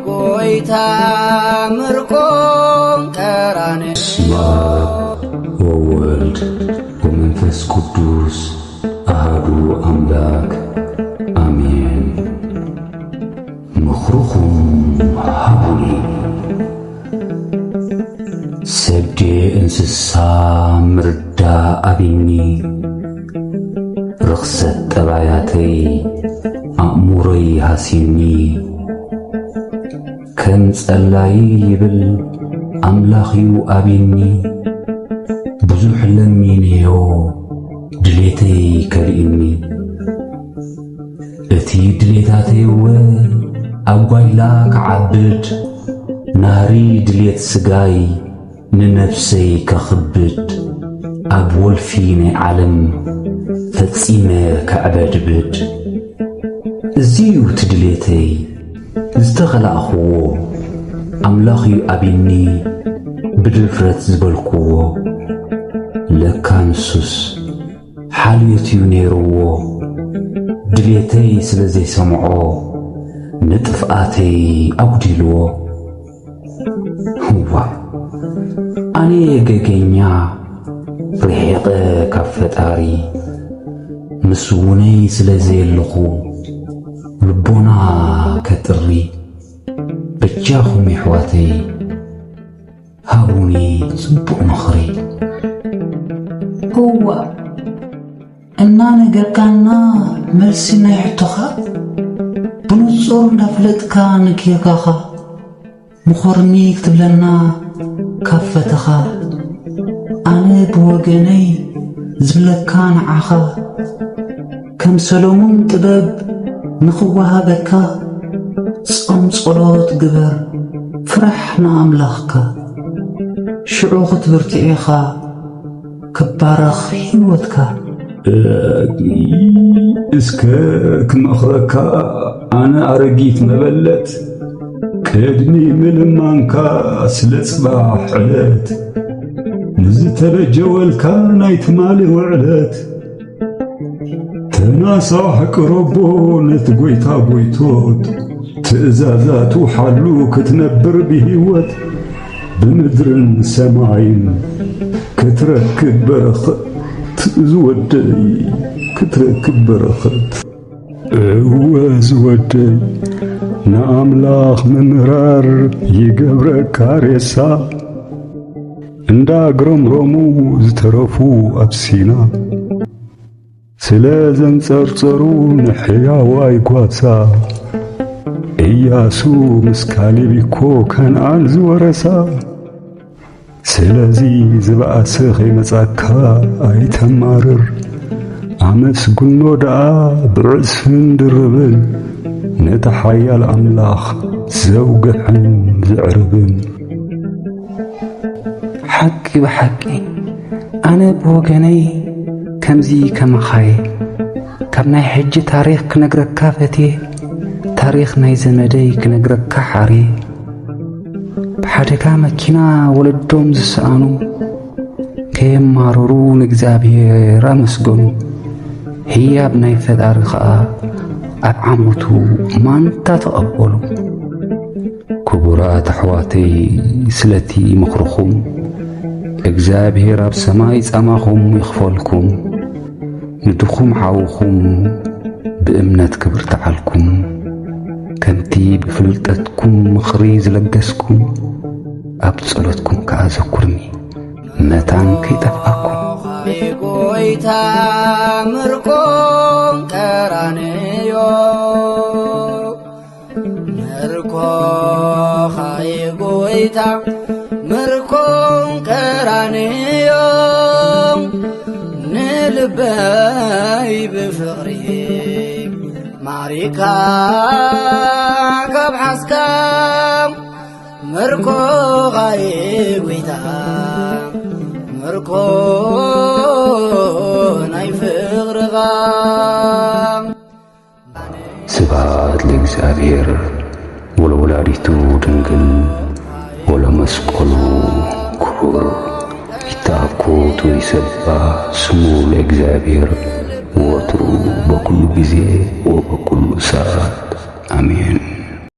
ጎይታ ምርኮን ቀራኔ በስመ አብ ወወልድ ወመንፈስ ቅዱስ አሐዱ አምላክ አሜን። ምኽሩኹም ሃቡኒ ሰዴ እንስሳ ምርዳ አቢኒ ርኽሰት ጠባያተይ አእሙረይ ሃሲኒ ከም ጸላይ ይብል አምላኽዩ አቢኒ ብዙሕ ለሚንዮ ድሌተይ ከልእኒ እቲ ድሌታተይወ ኣብ ጓይላ ክዓብድ ናሪ ድሌት ስጋይ ንነፍሰይ ከኽብድ ኣብ ወልፊ ናይ ዓለም ፈጺመ ከዕበድብድ እዚዩ ትድሌተይ ዝተኸላእኽዎ ኣምላኽዩ ኣቢኒ ብድፍረት ዝበልክዎ ለካ ንሱስ ሓልዮትዩ ነይርዎ ድሌተይ ስለ ዘይሰምዖ ንጥፍኣተይ ኣጕዲልዎ ህዋ ኣነ ገገኛ ርሒቐ ካብ ፈጣሪ ምስ ውነይ ስለ ዘየለኹ ልቦና ከጥሪ በጃኹም ኣሕዋተይ ሃቡኒ ጽቡቕ ምኽሪ ህዋ እናነገርካና መልሲ ናይ ሕቶኻ ብንጹር እንዳፍለጥካ ንጌጋኻ ምኾርኒ ክትብለና ካብ ፈተኻ ኣነ ብወገነይ ዝብለካ ንዓኻ ከም ሰሎሞን ጥበብ ንኽወሃበካ ጾም ጸሎት ግበር ፍራሕ ንኣምላኽካ ሽዑ ክትብርትዒኻ ክባረኽ ሕይወትካ እስከ ክመኽረካ ኣነ ኣረጊት መበለት ቅድሚ ምልማንካ ስለ ጽባሕ ዕለት ንዝተበጀወልካ ናይ ትማል ውዕለት ተናሳሕ ቅረቦ ነቲ ጐይታ ጐይቶት ትእዛዛቱ ሓሉ ክትነብር ብሕይወት ብምድርን ሰማይን ክትረክብ በረኸት ዝወደይ ክትረክብ በረኸት እወ ዝወደይ ንኣምላኽ ምምራር ይገብረካ ሬሳ እንዳግረምረሙ ዝተረፉ ኣብ ሲና ስለ ዘንጸርጸሩ ንሕያዋይ ጓሳ ኢያሱ ምስ ካሌብ እኮ ከነዓን ዝወረሳ ስለዚ ዝበኣሰ ኸይመጻካ ኣይተማርር ኣመስግኖ ደኣ ብዕስፍን ድርብን ነቲ ሓያል ኣምላኽ ዘውግሕን ዝዕርብን ሓቂ ብሓቂ ኣነ ብወገነይ ከምዚ ከመኻየ ካብ ናይ ሕጂ ታሪኽ ክነግረካ ፈትየ ታሪኽ ናይ ዘመደይ ክነግረካ ሓርየ ብሓደጋ መኪና ወለዶም ዝሰኣኑ ከየማረሩ ንእግዚኣብሔር ኣመስገኑ ህያብ ናይ ፈጣሪ ኸኣ ኣብ ዓሞቱ ማንታ ተቐበሉ ክቡራት ኣሕዋተይ ስለቲ ምኽርኹም እግዚአብሔር ኣብ ሰማይ ጸማኹም ይኽፈልኩም ንድኹም ዓውኹም ብእምነት ክብር ተዓልኩም ከምቲ ብፍልጠትኩም ምኽሪ ዝለገስኩም ኣብ ጸሎትኩም ከዓ ዘኩርኒ መታን ከይጠፍኣኩም ጎይታ ምርኮን ቀራንዮ ምርኮኻይ ጎይታ ምርኮን ቀራንዮ ንልበይ ብፍቕሪ ማሪካ ካብ ሓስካ ምርኮኻይ ጎይታ ምርኮ ናይ ፍቕርኻ ስብሐት ለእግዚአብሔር ወለወላዲቱ ድንግል ወለመስቀሉ ክቡር ይታኮቱ ይሰብሕ ስሙ ለእግዚአብሔር ወትሩ በኩሉ ጊዜ ወበኩሉ ሰዓት አሜን።